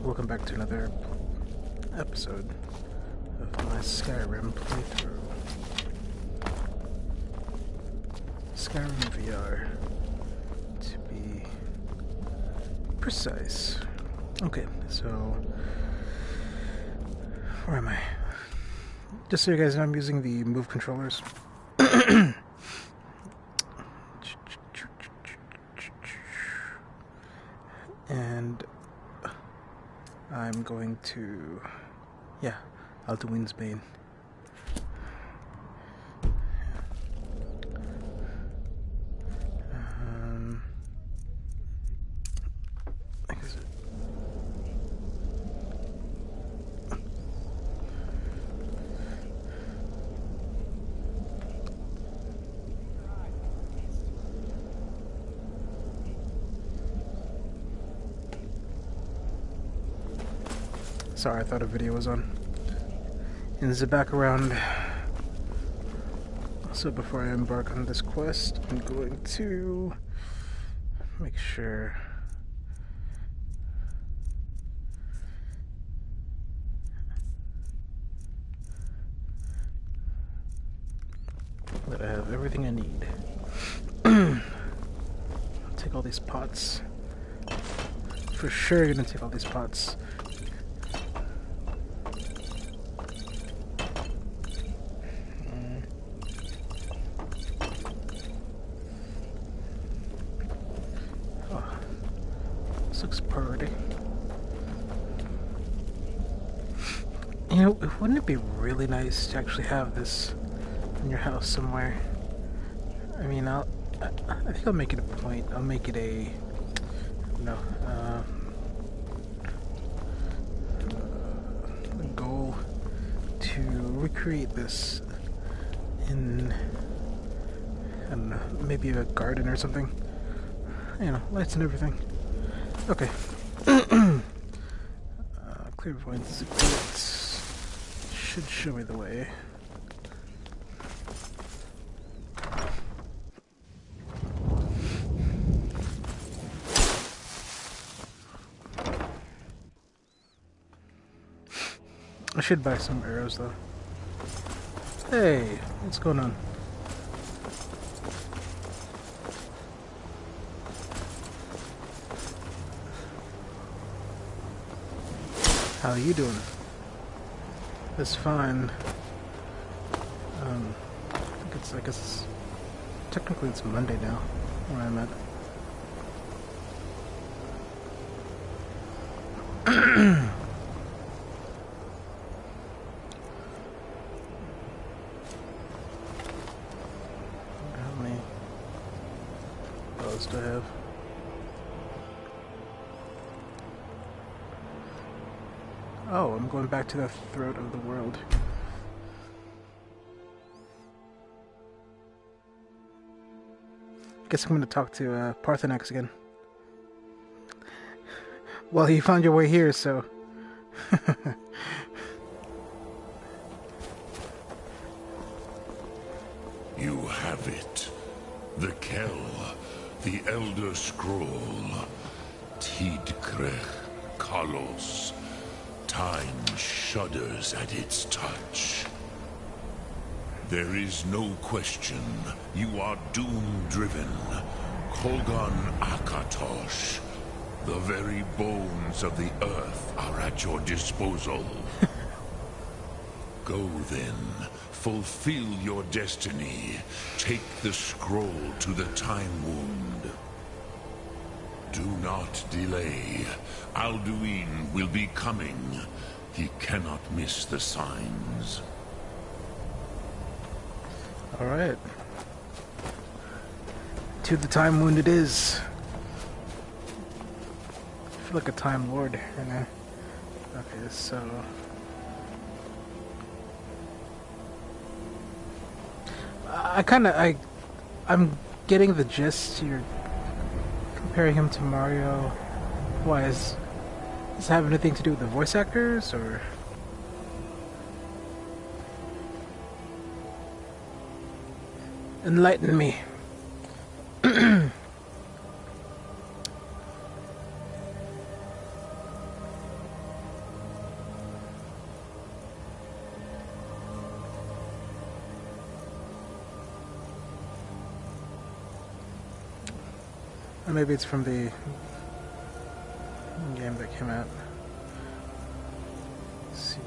welcome back to another episode of my Skyrim playthrough. Skyrim VR, to be precise. Okay, so where am I? Just so you guys know, I'm using the Move controllers. And I'm going to, Alduin's Bane. I guess Sorry, I thought a video was on. And there's a back around. So before I embark on this quest, I'm going to make sure that I have everything I need. I'll take all these pots. For sure you're gonna take all these pots. This looks pretty. You know, wouldn't it be really nice to actually have this in your house somewhere? I mean, I think I'll make it a point. I'll make it a goal to recreate this in, I don't know, maybe a garden or something. You know, lights and everything. Okay. Clairvoyance is great. Should show me the way. I should buy some arrows though. Hey, what's going on? How are you doing? That's fine. I guess technically it's Monday now, where I'm at. How many bows do I have? Oh, I'm going back to the throat of the world. Guess I'm going to talk to Parthenax again. Well, you found your way here, so... You have it. The Kell, the Elder Scroll. Tidkrech Kalos. Time shudders at its touch. There is no question. You are doom-driven. Kolgan Akatosh. The very bones of the earth are at your disposal. Go then. Fulfill your destiny. Take the scroll to the Time Wound. Do not delay. Alduin will be coming. He cannot miss the signs. Alright. To the Time Wound it is. I feel like a Time Lord right now. Okay, so... I'm getting the gist. You're comparing him to Mario. Why, does it have anything to do with the voice actors, or...? Enlighten me. Or maybe it's from the game that came out. CD.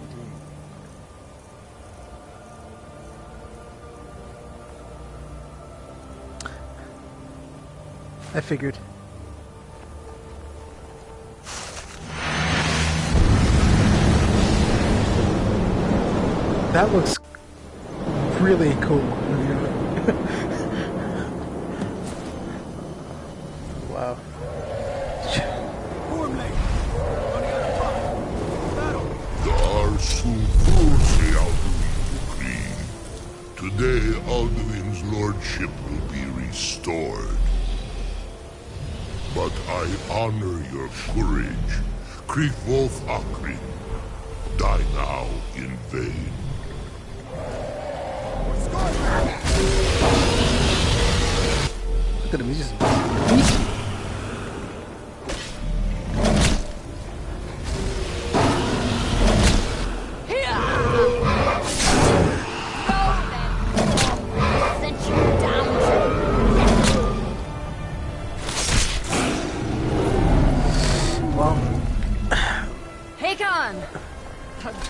I figured. That looks really cool. Wow. Today, Alduin's lordship will be restored. But I honor your courage. Kriegwolf Akrin. Die now in vain. Look at him, he's just...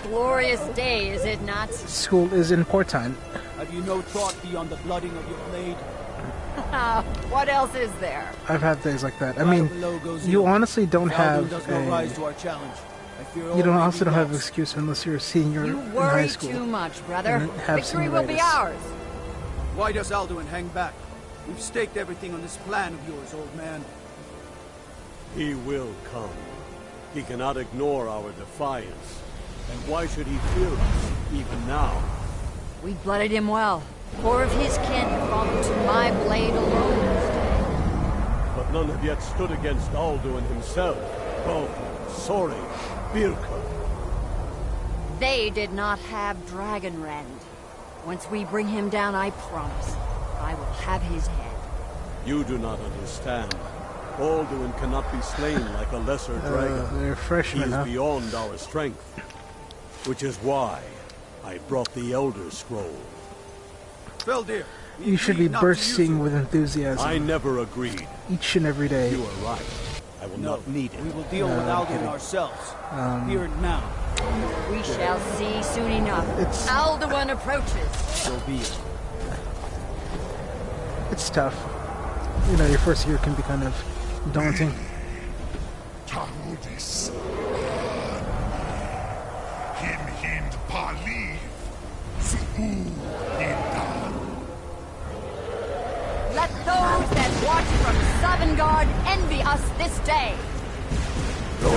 Glorious day, is it not? School is in port time. Have you no thought beyond the blooding of your blade? What else is there? I've had days like that. I mean, you honestly don't have you don't also don't have an excuse unless you're a senior You in high worry school. too much, brother. Have Victory will be senioritis. ours. Why does Alduin hang back? We've staked everything on this plan of yours, old man. He will come. He cannot ignore our defiance. And why should he fear us, even now? We blooded him well. 4 of his kin have fallen to my blade alone this day. But none have yet stood against Alduin himself. Both Sori, Birka. They did not have Dragonrend. Once we bring him down, I promise, I will have his head. You do not understand. Alduin cannot be slain like a lesser dragon. They're He freshmen, is huh? beyond our strength. Which is why I brought the Elder Scroll. Feldir, You should be bursting with enthusiasm I never agreed. each and every day. You are right. I will not need it. We will deal with Alduin ourselves. Here and now. We shall see soon enough. It's- Alduin approaches. So be it. It's tough. You know, your first year can be kind of daunting. Tarudis. Him hind paliv. Suhu hindan. Let those that watch from Sovngarde envy us this day. So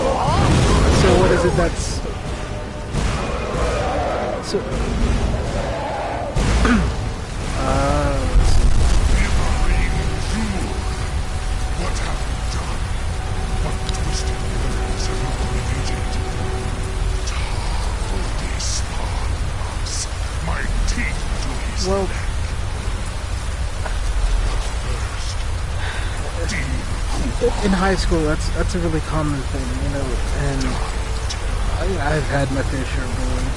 what is it that's... So... What have you done? What twisted words have you created? Tarudis us. My teeth to his Well... neck. But first, In high school, that's a really common thing, you know, and I've had my fair share of bullying.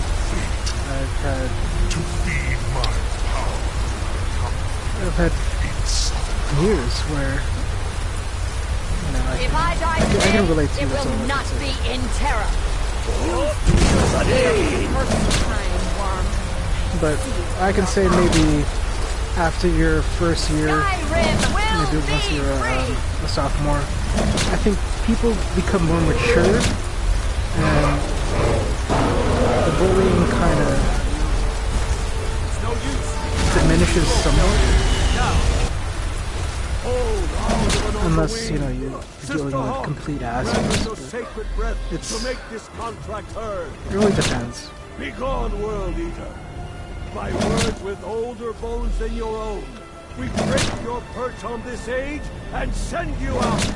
I've had to feed my power. I've had Insufferable. years where, you know, If I die I today, can relate to it you, that's all I will can not say. be in terror. Perfect time, worm. But I can say maybe after your first year, Skyrim will maybe be once you're free. a sophomore, I think people become more mature, and the bullying kind of It's no use. diminishes somewhat, Hold Alduin on unless, the you know, wing. you're Sister dealing with Hawk, complete grant assholes. your But sacred breath It's- to make this contract heard. it really depends. Begone, World Eater. By words with older bones than your own, we break your perch on this age and send you out.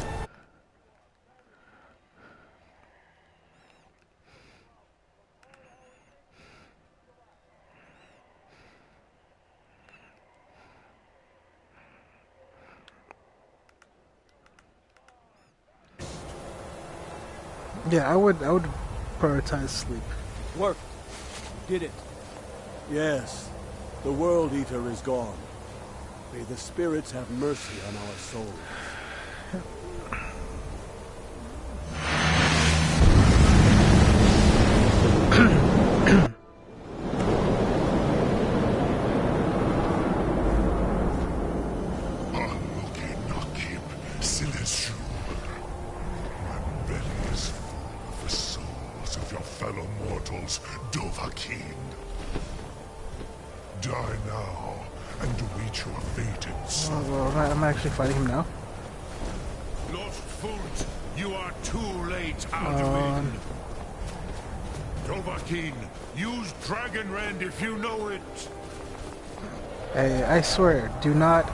Yeah, I would prioritize sleep. Work. Did it. Yes, the World Eater is gone. May the spirits have mercy on our souls. mortals, Dovahkiin. Die now, and await your fated son. Oh, well, I'm actually fighting him now. Lost Foot, you are too late, Alduin. Dovahkiin, use Dragon Rend if you know it. Hey, I swear, do not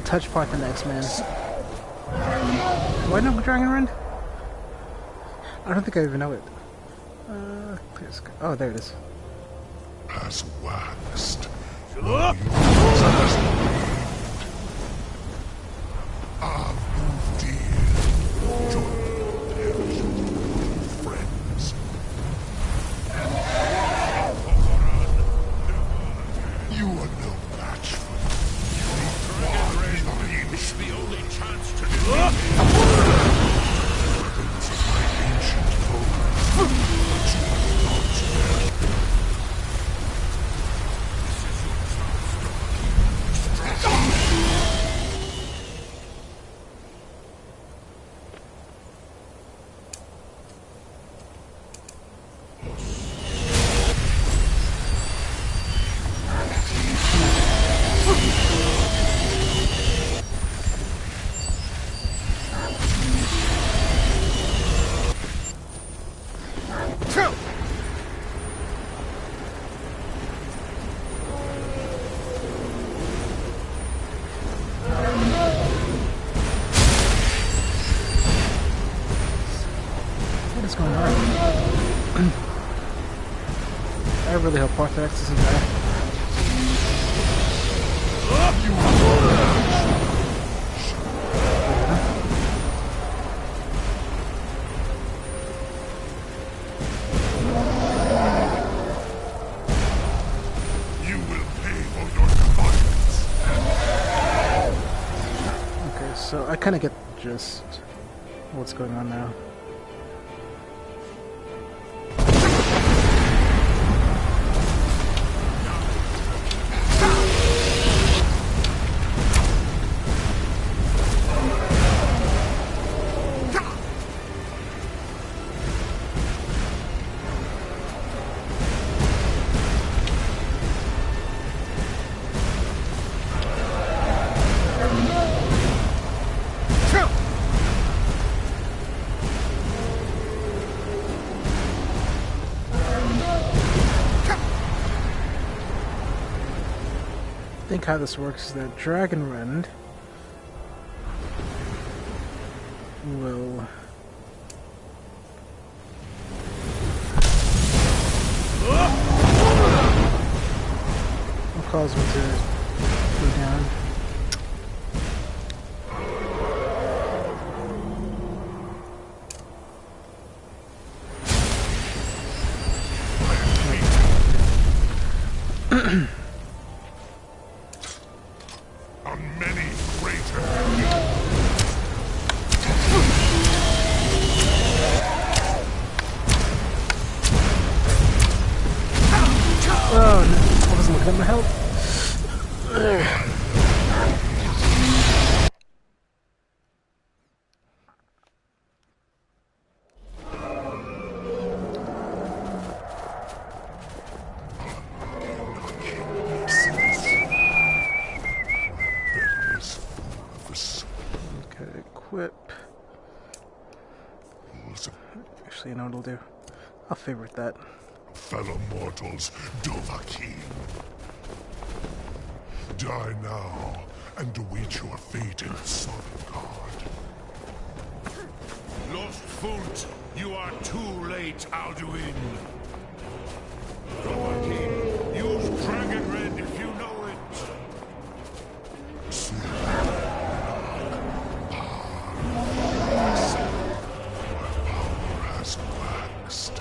touch Parthenax, man. Do I know Dragon Rend? I don't think I even know it. Oh, there it is. Has waxed. Friends. You are no match for me. Dragon Rend is the only chance to defeat weapons of my ancient foes. But you are not there. This is your chance, Dovahkiin. What is going on? I really hope Parthenax doesn't die. You will pay for your defiance. Okay, so I kind of get just what's going on now. I think how this works is that Dragon Rend will cause me to go down. On many greater. Oh no, I wasn't looking at my health. Okay, equip. Actually, you know what I'll do? I'll favorite that. Fellow mortals, Dovahkiin. Die now, and await your fated son god. Lost Foot, you are too late, Alduin. Dovahkiin, use Dragon Rend if you know it. Power has waxed.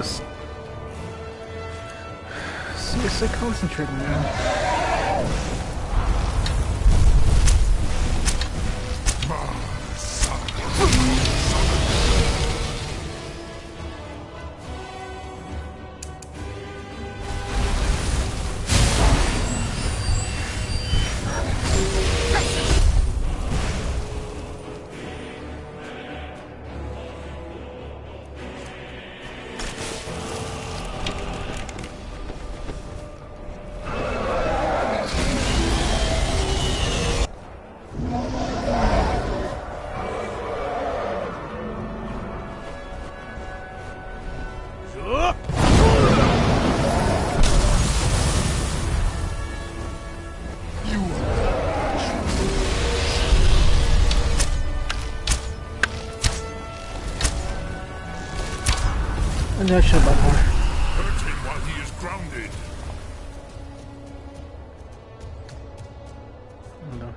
just seriously concentrating now. And I should have more. Hurt him while he is grounded. No.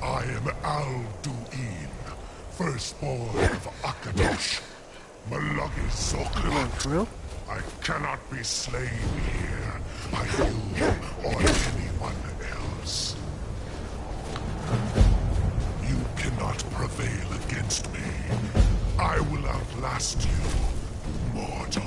I am Alduin, firstborn of Akadosh, Malagis Zoklat. For real? I cannot be slain here by you or anyone else. You cannot prevail against me. I will outlast you, mortal.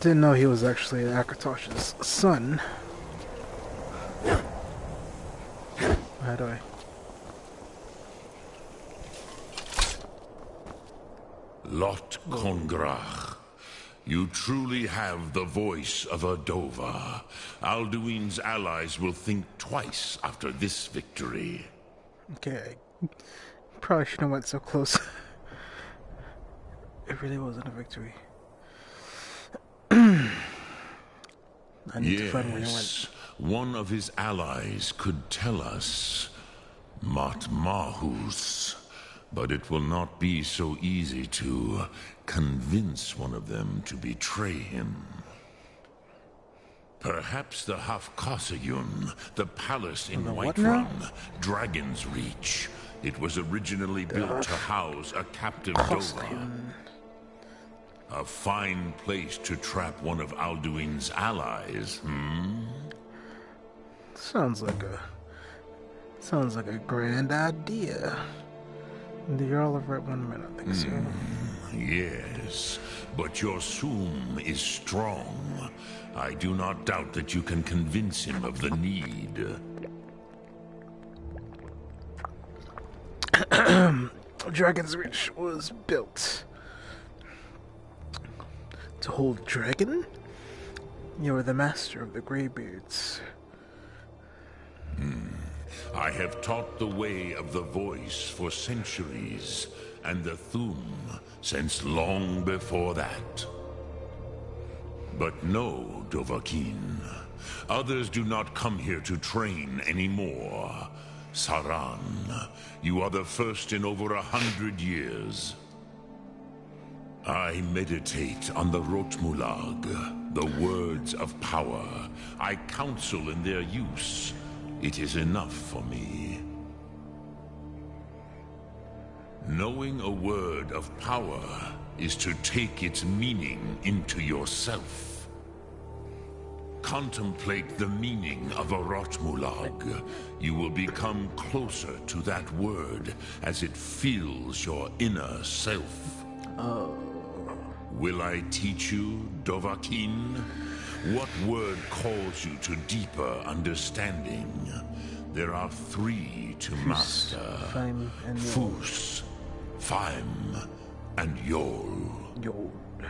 Didn't know he was actually Akatosh's son. How do I? Lot Kongrach, you truly have the voice of a Dova. Alduin's allies will think twice after this victory. Okay, probably shouldn't have went so close. It really wasn't a victory. I need to find where he went. One of his allies could tell us Matmahus, but it will not be so easy to convince one of them to betray him. Perhaps the Hafkasayun, the palace in Whiterun, Dragon's Reach. It was originally built to house a captive Dova. A fine place to trap one of Alduin's allies, Sounds like a grand idea. You're all over at 1 minute, I think so. Yes, but your Sum is strong. I do not doubt that you can convince him of the need. Dragon's Reach was built to hold a dragon? You are the master of the Greybeards. I have taught the way of the voice for centuries, and the Thum since long before that. But no, Dovahkiin. Others do not come here to train anymore. Saran, you are the first in over 100 years. I meditate on the Rotmulag, the words of power. I counsel in their use. It is enough for me. Knowing a word of power is to take its meaning into yourself. Contemplate the meaning of a Rotmulag. You will become closer to that word as it fills your inner self. Will I teach you, Dovahkiin? What word calls you to deeper understanding? There are 3 to master. Faim, and Fus, Faim, and Yol. Yod.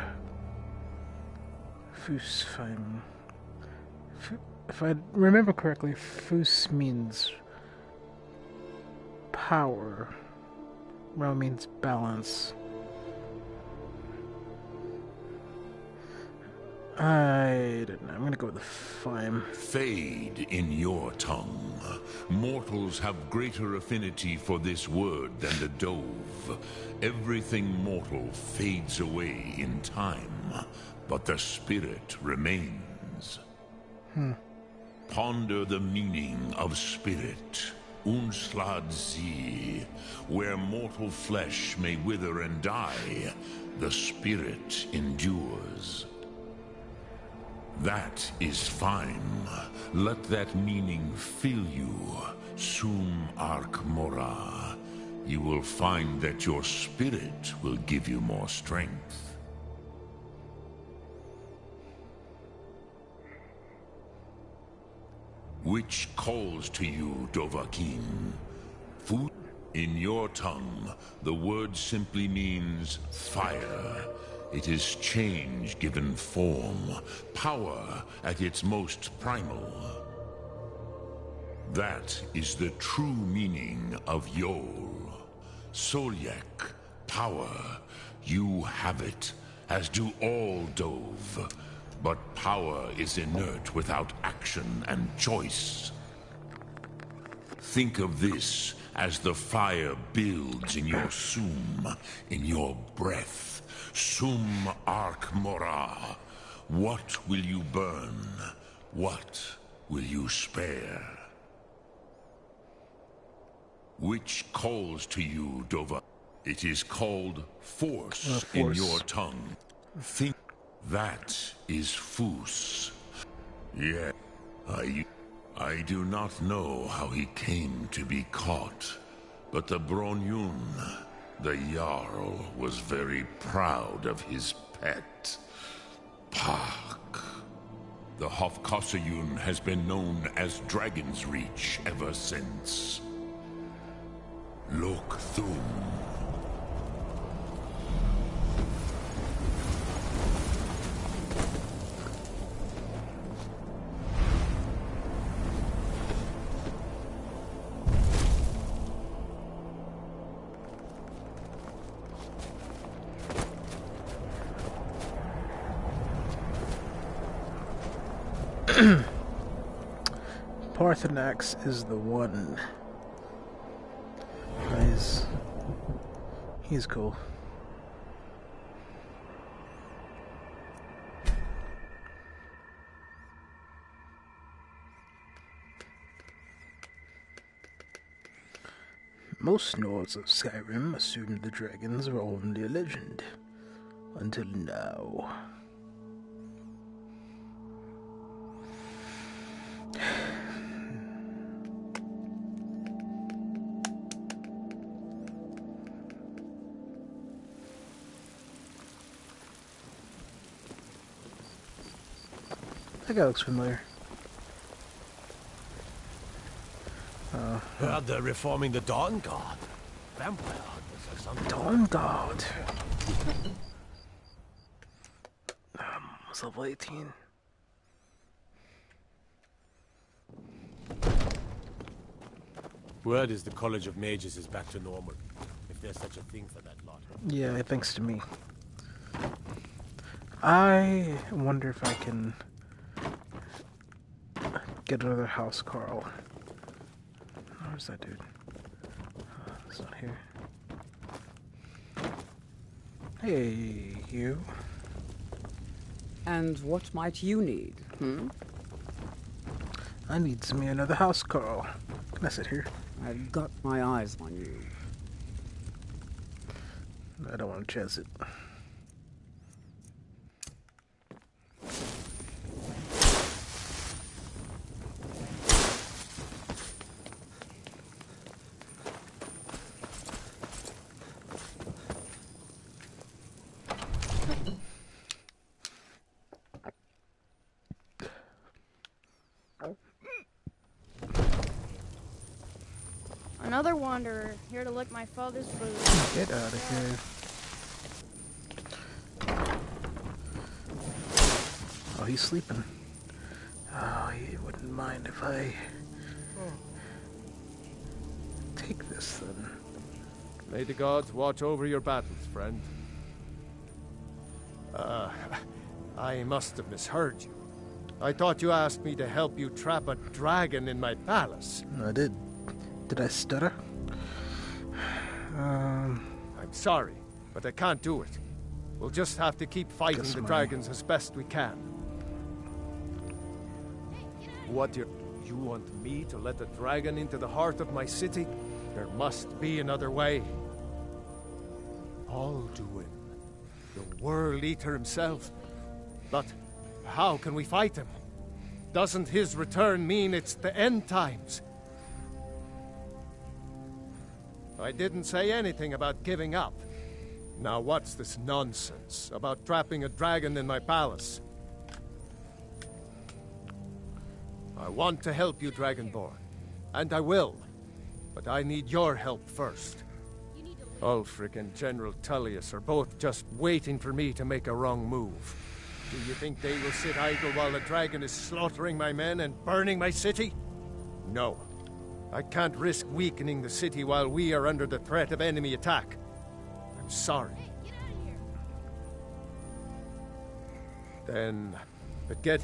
Fus, Faim. if I remember correctly, Fus means power. Ra means balance. I don't know. I'm gonna go with the Fime. Fade in your tongue. Mortals have greater affinity for this word than the Dove. Everything mortal fades away in time, but the spirit remains. Ponder the meaning of spirit. Unslad sie. Where mortal flesh may wither and die, the spirit endures. That is fine. Let that meaning fill you. Sum arc mora. You will find that your spirit will give you more strength. Which calls to you, Dovahkiin? Food? In your tongue, the word simply means fire. It is change given form, power at its most primal. That is the true meaning of Yol. Solyek, power. You have it, as do all Dove. But power is inert without action and choice. Think of this as the fire builds in your sum, in your breath. Sum arc mora. What will you burn? What will you spare? Which calls to you, Dova? It is called force in your tongue. Think that is Fus. Yeah, I do not know how he came to be caught, but the Bronyun, the Jarl, was very proud of his pet, Pak. The Hofkossayun has been known as Dragon's Reach ever since. Look Thum. Parthenax is the one. He's cool. Most Nords of Skyrim assumed the dragons were only a legend. Until now. That guy looks familiar. Heard they're reforming the Dawn Guard. Vampire hunters or something. Dawn Guard. Was level 18. Word is the College of Mages is back to normal, if there's such a thing for that lot. Yeah, thanks to me. I wonder if I can get another house, Carl. Where's that dude? It's not here. Hey, you. And what might you need, I need me another house, Carl. Can I sit here? I've got my eyes on you. I don't want to chance it. Another wanderer, here to lick my father's food. Get out of here. Oh, he's sleeping. Oh, he would mind if I take this then? May the gods watch over your battles, friend. I must have misheard you. I thought you asked me to help you trap a dragon in my palace. I did. Did I stutter? I'm sorry, but I can't do it. We'll just have to keep fighting the dragons as best we can. What you want me to let the dragon into the heart of my city? There must be another way. Alduin, the World Eater himself. But how can we fight him? Doesn't his return mean it's the end times? I didn't say anything about giving up. Now what's this nonsense about trapping a dragon in my palace? I want to help you, Dragonborn. And I will. But I need your help first. Ulfric and General Tullius are both just waiting for me to make a wrong move. Do you think they will sit idle while the dragon is slaughtering my men and burning my city? No. I can't risk weakening the city while we are under the threat of enemy attack. I'm sorry. Then, but get...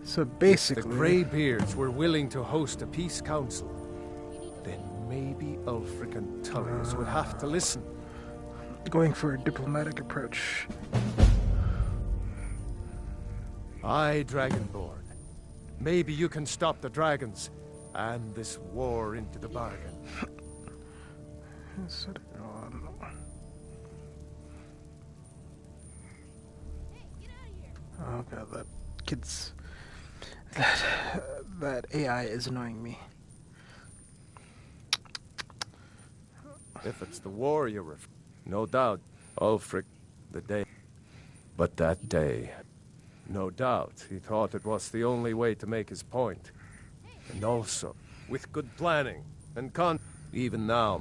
So basically... The Greybeards were willing to host a peace council. Then maybe Ulfric and Tullius would have to listen. Going for a diplomatic approach. Aye, Dragonborn. Maybe you can stop the dragons, and this war into the bargain. Oh god, that kid's... That AI is annoying me. If it's the war you're no doubt, Ulfric, the day. But that day, no doubt, he thought it was the only way to make his point. And also, with good planning and even now,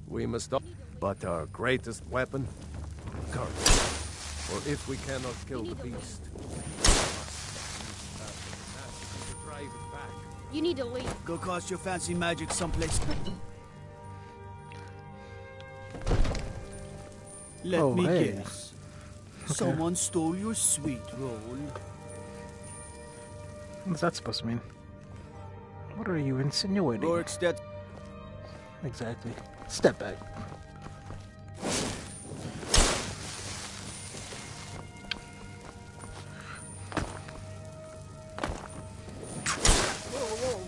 we must... But our greatest weapon? Courage. For if we cannot kill the beast, drive it back. You need to leave. Go cast your fancy magic someplace. Let me guess. Okay. Someone stole your sweet roll. What's that supposed to mean? What are you insinuating? Rorikstead. Exactly. Step back.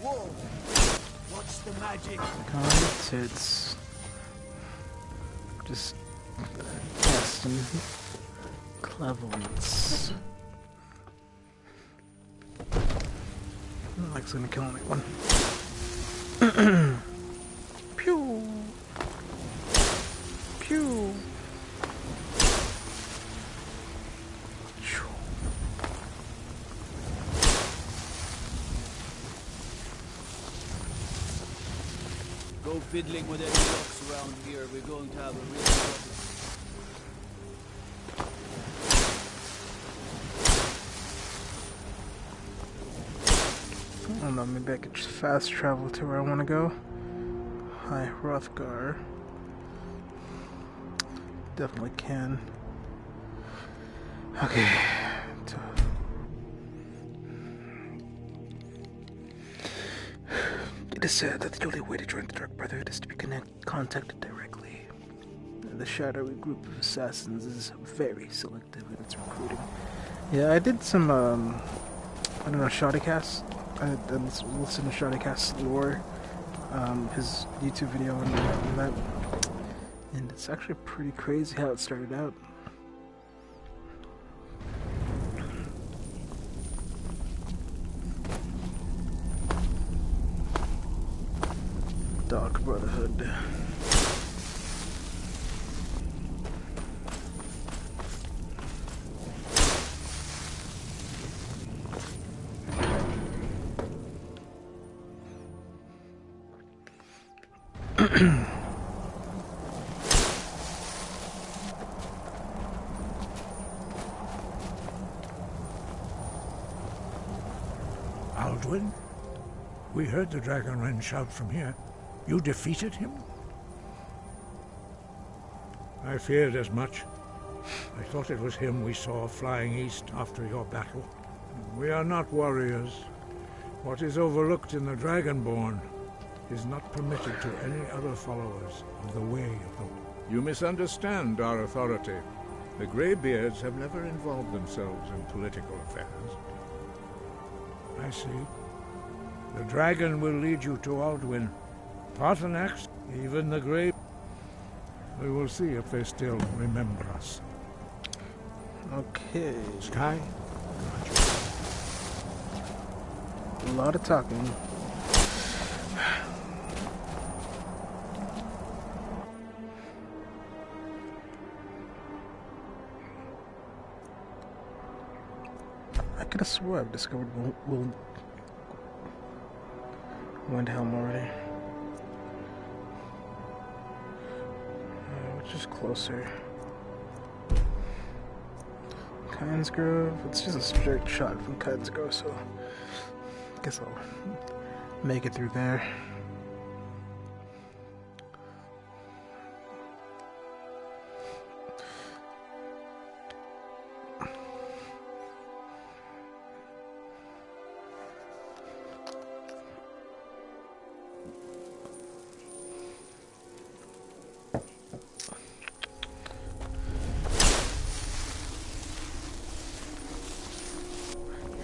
Whoa. What's the magic? Calm your tits. Just casting cleverance. Mike's gonna kill anyone. Pew! Pew! Go fiddling with any rocks around here. We're going to have a real trouble. I don't know, maybe I could just fast travel to where I want to go. Hi, Hrothgar. Definitely can. Okay. It is said that the only way to join the Dark Brotherhood is to be contacted directly. The shadowy group of assassins is very selective in its recruiting. Yeah, I did some, I don't know, Shoddycast. I listened to Shoddycast's lore, his YouTube video on that. And it's actually pretty crazy how it started out. Dark Brotherhood. Alduin? We heard the Dragonren shout from here. You defeated him? I feared as much. I thought it was him we saw flying east after your battle. We are not warriors. What is overlooked in the Dragonborn is not permitted to any other followers of the way of the... You misunderstand our authority. The Greybeards have never involved themselves in political affairs. I see. The dragon will lead you to Aldwyn. Paarthurnax, even the Grey... We will see if they still remember us. Okay. Sky? A lot of talking. I could have swore I've discovered Windhelm already. Which is closer? Kynesgrove? It's just a straight shot from Kynesgrove, so I guess I'll make it through there.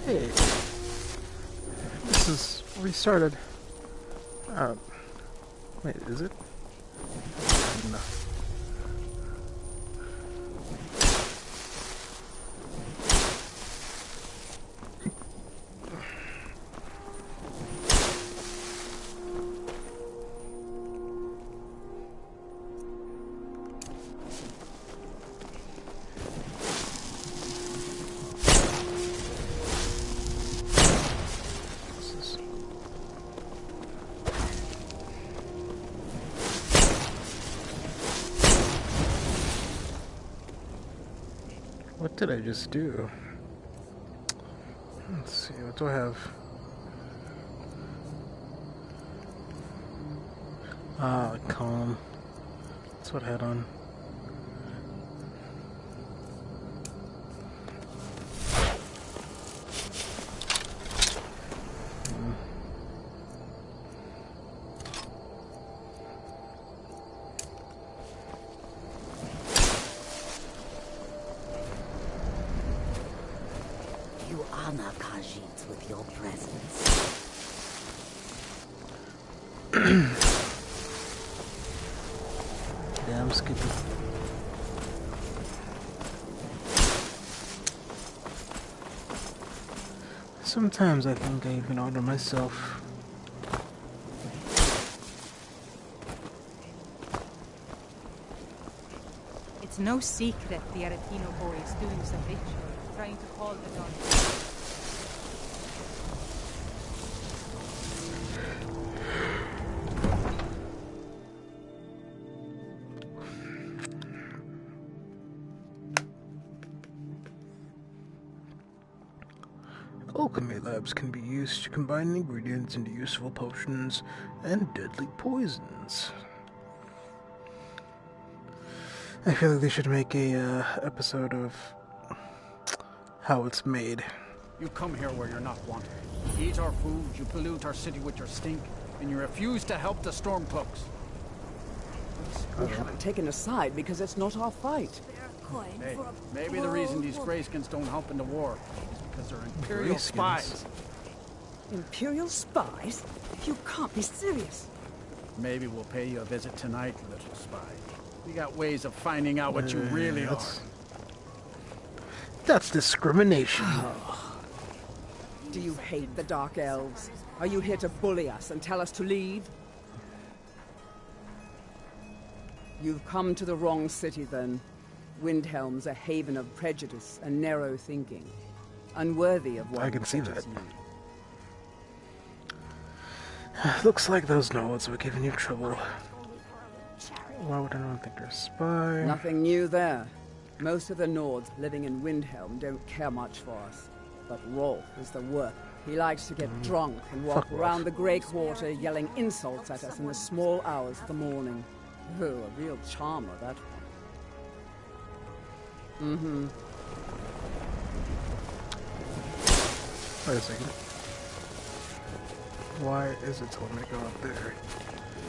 Hey, this is restarted. Wait, is it? No. What did I just do? Let's see, what do I have? Calm. That's what I had on. You honor Khajiit with your presence. Damn, Skippy. Sometimes I think I even honor myself. It's no secret the Aretino boy is doing some ritual, trying to call the dawn. Alchemy labs can be used to combine ingredients into useful potions and deadly poisons. I feel like they should make a episode of how it's made. You come here where you're not wanted. You eat our food, you pollute our city with your stink, and you refuse to help the Stormcloaks. We haven't taken a side because it's not our fight. Hey, maybe the reason these Greyskins don't help in the war is because they're Imperial spies. Imperial spies? You can't be serious. Maybe we'll pay you a visit tonight, little spy. We got ways of finding out what you really are. That's discrimination. Do you hate the Dark Elves? Are you here to bully us and tell us to leave? You've come to the wrong city, then. Windhelm's a haven of prejudice and narrow thinking. Unworthy of one I can see such that. as you. Looks like those nodes were giving you trouble. Why would anyone think you're a spy? Nothing new there. Most of the Nords living in Windhelm don't care much for us. But Rolf is the worth He likes to get drunk and walk Fuck around off. the Grey Quarter yelling insults at us in the small hours of the morning. Oh, a real charmer, that one. Mm-hmm. Wait a second. Why is it telling me to go up there?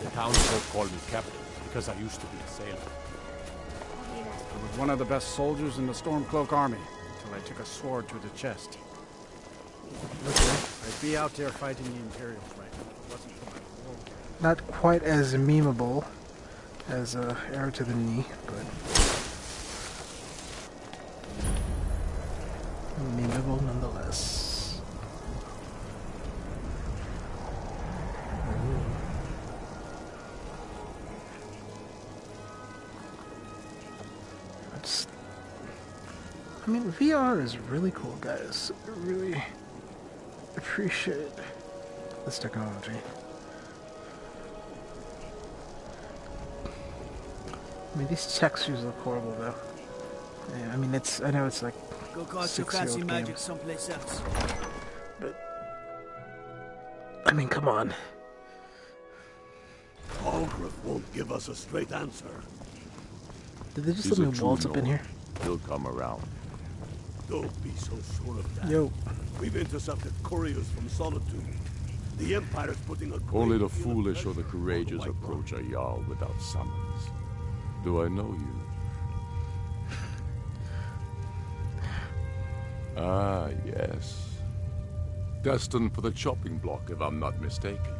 The townsfolk called me captain because I used to be a sailor. I was one of the best soldiers in the Stormcloak army until I took a sword to the chest. Okay. I'd be out there fighting the Imperials right now if it wasn't for my war. Not quite as memeable as Arrow to the Knee, but memeable nonetheless. I mean, VR is really cool, guys. I really appreciate this technology. I mean, these textures look horrible, though. Yeah, I mean, I know it's like Go cast your fancy magic someplace else. But I mean, come on. Algrove won't give us a straight answer. Did they just let me waltz up in here? He'll come around. Don't be so sure of that. Yo. We've intercepted couriers from Solitude. The Empire's putting a... Only the foolish or the courageous approach a Jarl without summons. Do I know you? Ah, yes. Destined for the chopping block, if I'm not mistaken.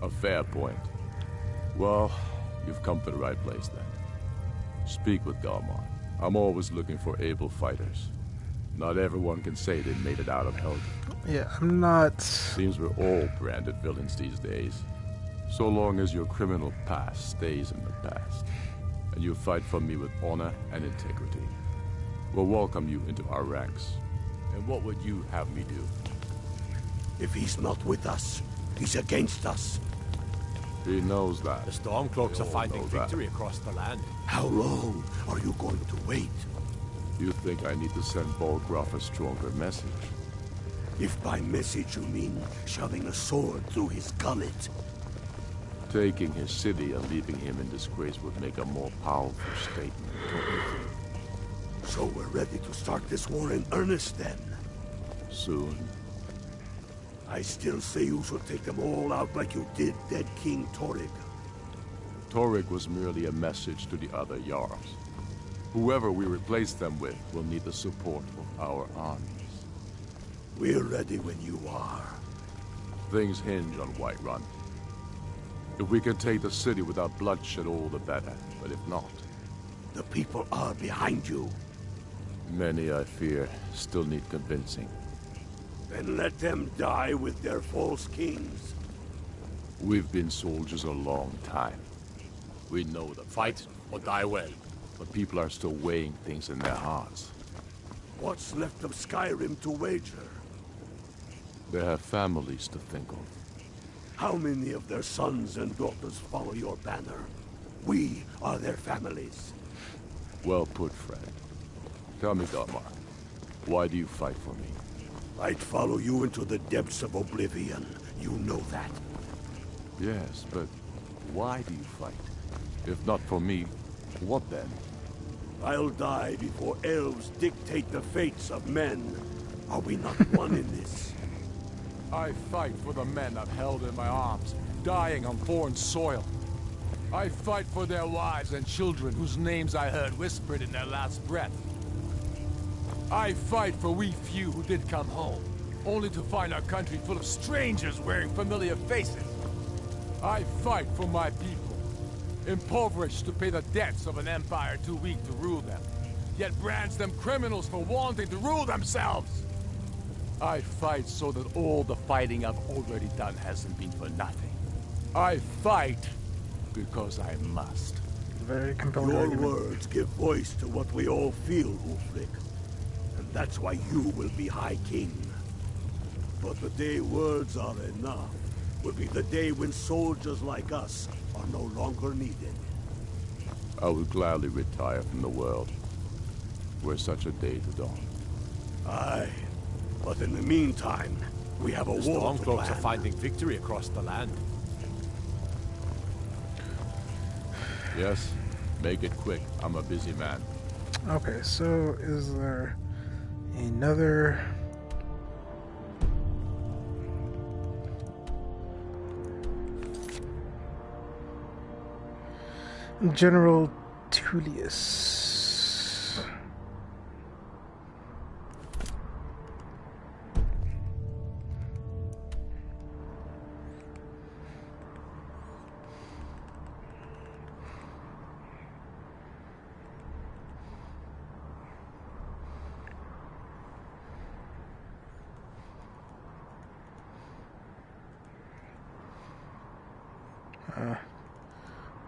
A fair point. Well, you've come to the right place then. Speak with Galmar. I'm always looking for able fighters. Not everyone can say they made it out of Helgen. Yeah, I'm not... Seems we're all branded villains these days. So long as your criminal past stays in the past, and you fight for me with honor and integrity, we'll welcome you into our ranks. And what would you have me do? If he's not with us, he's against us. He knows that. The Stormcloaks are finding victory across the land. How long are you going to wait? You think I need to send Bolgraf a stronger message? If by message you mean shoving a sword through his gullet. Taking his city and leaving him in disgrace would make a more powerful statement, don't you think? So we're ready to start this war in earnest then? Soon. I still say you should take them all out like you did dead King Torrig. Torrig was merely a message to the other Jarls. Whoever we replace them with will need the support of our armies. We're ready when you are. Things hinge on Whiterun. If we can take the city without bloodshed, all the better. But if not... The people are behind you. Many, I fear, still need convincing. Then let them die with their false kings. We've been soldiers a long time. We know the Fight or die well. But people are still weighing things in their hearts. What's left of Skyrim to wager? They have families to think of. How many of their sons and daughters follow your banner? We are their families. Well put, friend. Tell me, Galmar, why do you fight for me? I'd follow you into the depths of oblivion. You know that. Yes, but why do you fight? If not for me, what then? I'll die before elves dictate the fates of men. Are we not one in this? I fight for the men I've held in my arms, dying on foreign soil. I fight for their wives and children whose names I heard whispered in their last breath. I fight for we few who did come home, only to find our country full of strangers wearing familiar faces. I fight for my people, impoverished to pay the debts of an empire too weak to rule them, yet brands them criminals for wanting to rule themselves. I fight so that all the fighting I've already done hasn't been for nothing. I fight because I must. Very compelling Your argument. words give voice to what we all feel, Ulfric. And that's why you will be High King. But the day words are enough will be the day when soldiers like us are no longer needed. I would gladly retire from the world were such a day to dawn. Aye. But in the meantime, we have a The war to Stormcloaks plan. are finding victory across the land. Yes, make it quick. I'm a busy man. Okay, so is there another... General Tullius.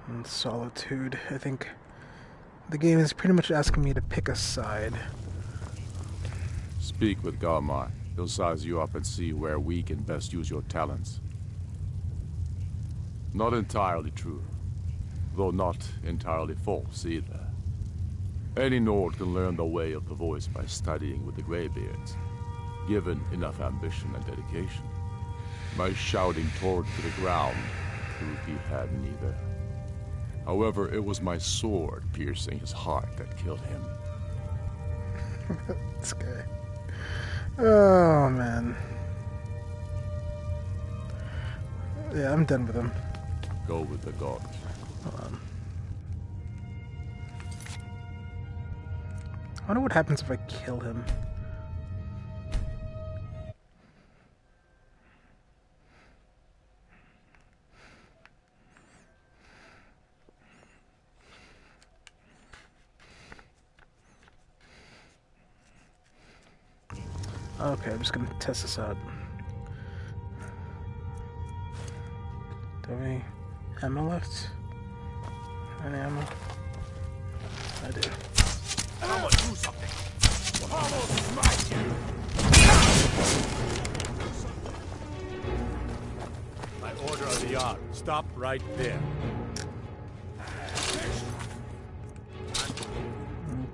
And Solitude. I think the game is pretty much asking me to pick a side. Speak with Galmar. He'll size you up and see where we can best use your talents. Not entirely true, though not entirely false either. Any Nord can learn the way of the voice by studying with the Greybeards, given enough ambition and dedication. My shouting toward to the ground proved he had neither. However, it was my sword piercing his heart that killed him. This guy. Oh, man. Yeah, I'm done with him. Go with the gods. Hold on. I wonder what happens if I kill him. Okay, I'm just gonna test this out. Do I have any ammo left? Any ammo? I do. Someone do something! Almost smacked you! My order of the yard. Stop right there.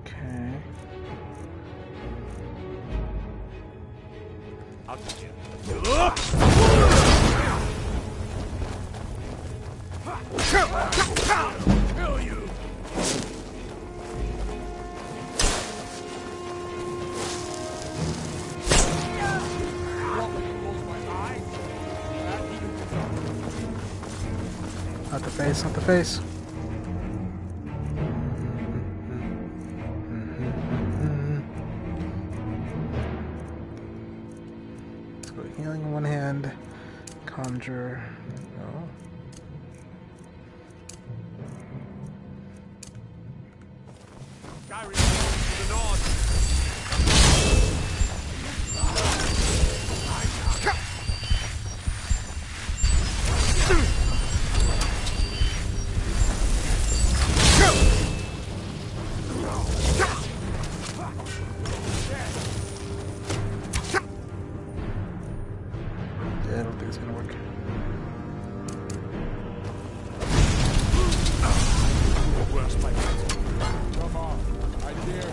Okay. Out of here. Kill you! Not the face, not the face. Let's go healing in one hand, conjure. No. Skyrim to the north. Yeah, I don't think it's gonna work. Where's my friend? Come on, right here.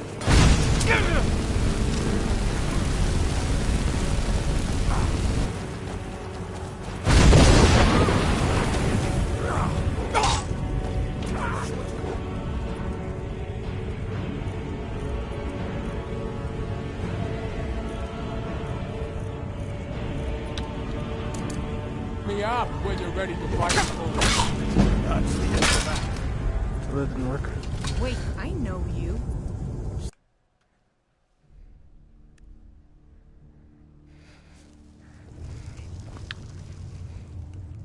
Me up when you're ready to fight. That's the end of that. So that didn't work. Wait, I know you.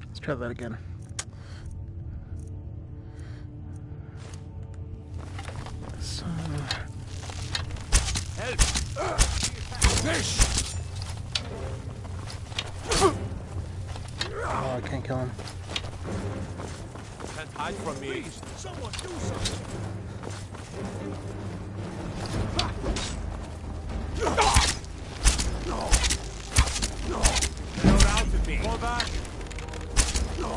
Let's try that again. So, Help! Fish! oh, I can't kill him. Can't hide from me. Please, someone do something. No. You're out of me. Fall back. No.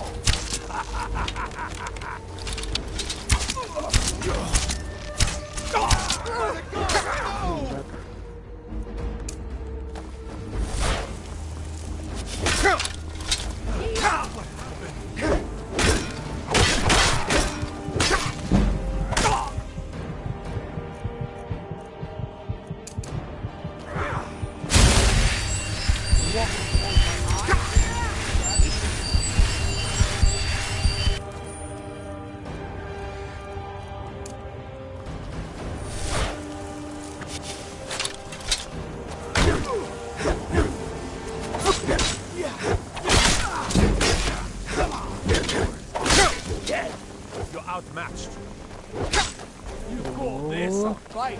You're outmatched. You call this a fight?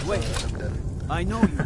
Wait, I know you.